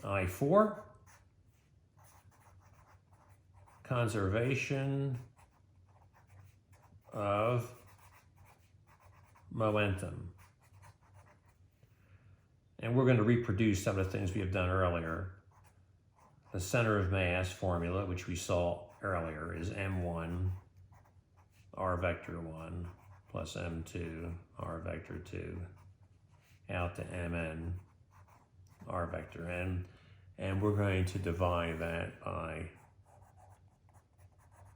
I4, conservation of momentum. And we're going to reproduce some of the things we have done earlier. The center of mass formula, which we saw earlier, is m1 r vector 1 plus m2 r vector 2 out to mn r vector n. And we're going to divide that by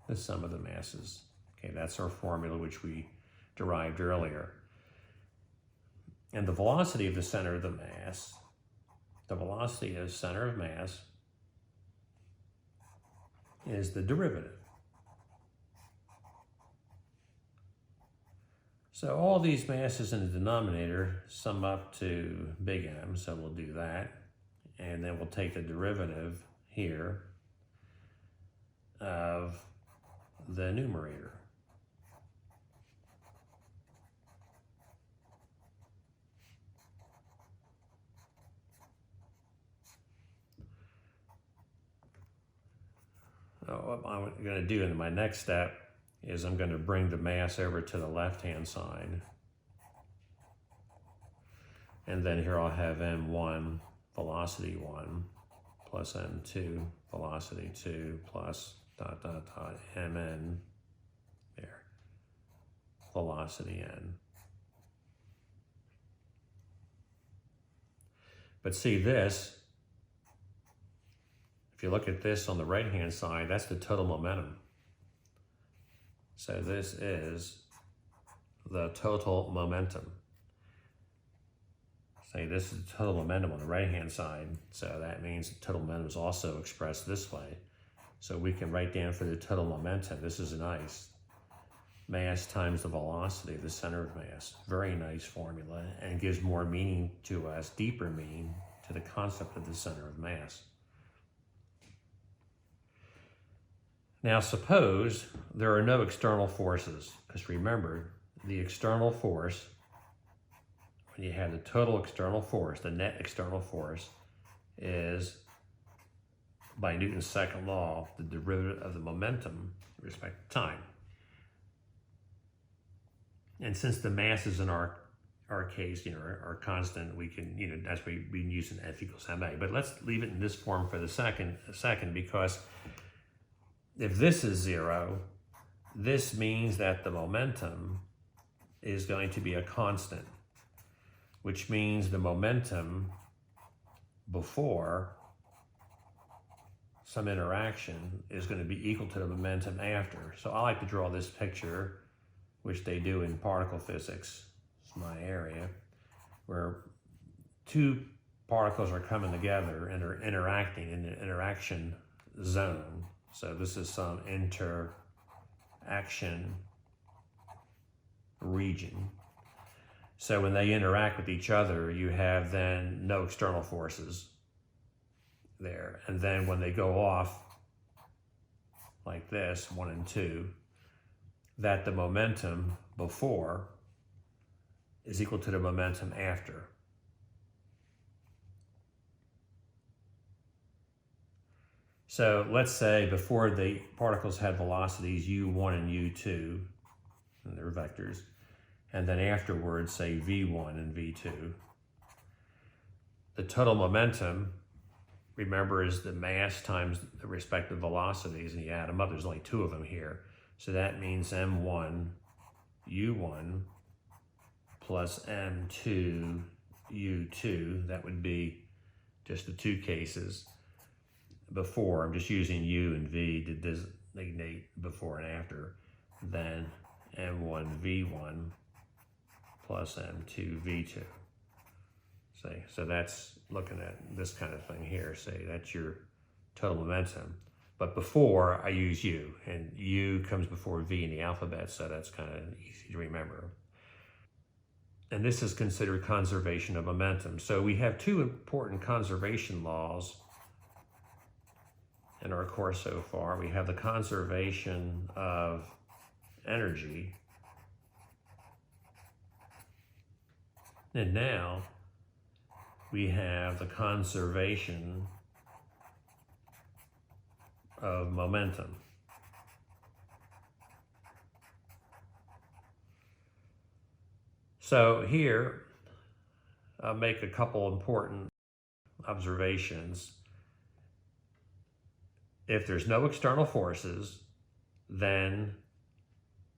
the sum of the masses. Okay, that's our formula which we derived earlier. And the velocity of the center of the mass, the velocity of center of mass is the derivative. So all these masses in the denominator sum up to big M, so we'll do that. And then we'll take the derivative here of the numerator. What I'm going to do in my next step is I'm going to bring the mass over to the left-hand side. And then here I'll have m1, velocity 1, plus m2, velocity 2, plus dot, dot, dot, mn, there, velocity n. But see this, if you look at this on the right-hand side, that's the total momentum. So this is the total momentum. Say this is the total momentum on the right-hand side. So that means the total momentum is also expressed this way. So we can write down for the total momentum, this is nice. Mass times the velocity, the center of mass. Very nice formula, and gives more meaning to us, deeper meaning to the concept of the center of mass. Now suppose there are no external forces, because remember, the external force, when you have the total external force, the net external force, is, by Newton's second law, the derivative of the momentum with respect to time. And since the mass is in our case, are constant, we can, that's why we can use an F equals ma. But let's leave it in this form for the second, because if this is 0, this means that the momentum is going to be a constant, which means the momentum before some interaction is going to be equal to the momentum after. So I like to draw this picture, which they do in particle physics, it's my area, where two particles are coming together and are interacting in an interaction zone. So this is some interaction region. So when they interact with each other, you have then no external forces there. And then when they go off like this, 1 and 2, that the momentum before is equal to the momentum after. So let's say before the particles had velocities u1 and u2, and they're vectors, and then afterwards say v1 and v2. The total momentum, remember, is the mass times the respective velocities, and you add them up, there's only 2 of them here. So that means m1 u1 plus m2 u2, that would be just the 2 cases. Before, I'm just using u and v to designate before and after, then m1 v1 plus m2 v2. So that's looking at this kind of thing here. Say that's your total momentum. But before, I use u, and u comes before v in the alphabet, so that's kind of easy to remember. And this is considered conservation of momentum. So we have 2 important conservation laws in our course so far. We have the conservation of energy, and now we have the conservation of momentum. So here, I'll make a couple important observations. If there's no external forces, then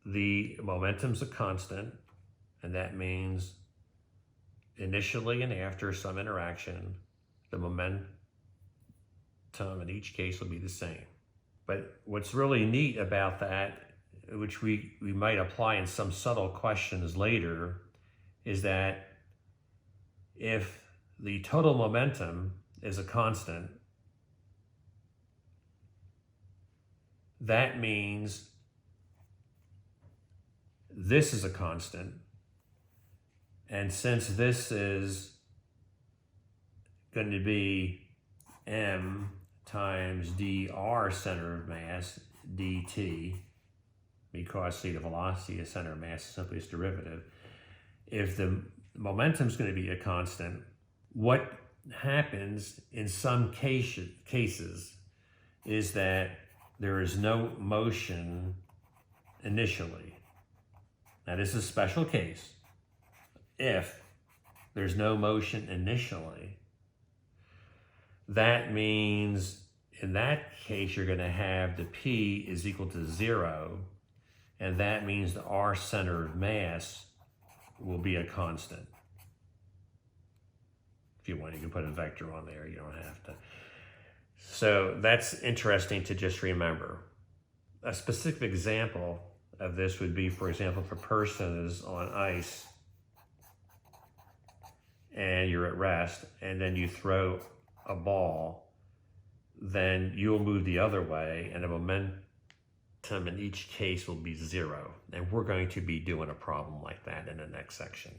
the momentum's a constant, and that means initially and after some interaction, the momentum in each case will be the same. But what's really neat about that, which we might apply in some subtle questions later, is that if the total momentum is a constant, that means this is a constant. And since this is going to be m times dr center of mass dt, because see, the velocity of center of mass is simply its derivative. If the momentum is going to be a constant, what happens in some cases is that there is no motion initially. Now, this is a special case. If there's no motion initially, that means in that case you're going to have the P is equal to 0, and that means the R center of mass will be a constant. If you want, you can put a vector on there, you don't have to. So that's interesting to just remember. A specific example of this would be, for example, if a person is on ice and you're at rest, and then you throw a ball, then you'll move the other way, and the momentum in each case will be 0. And we're going to be doing a problem like that in the next section.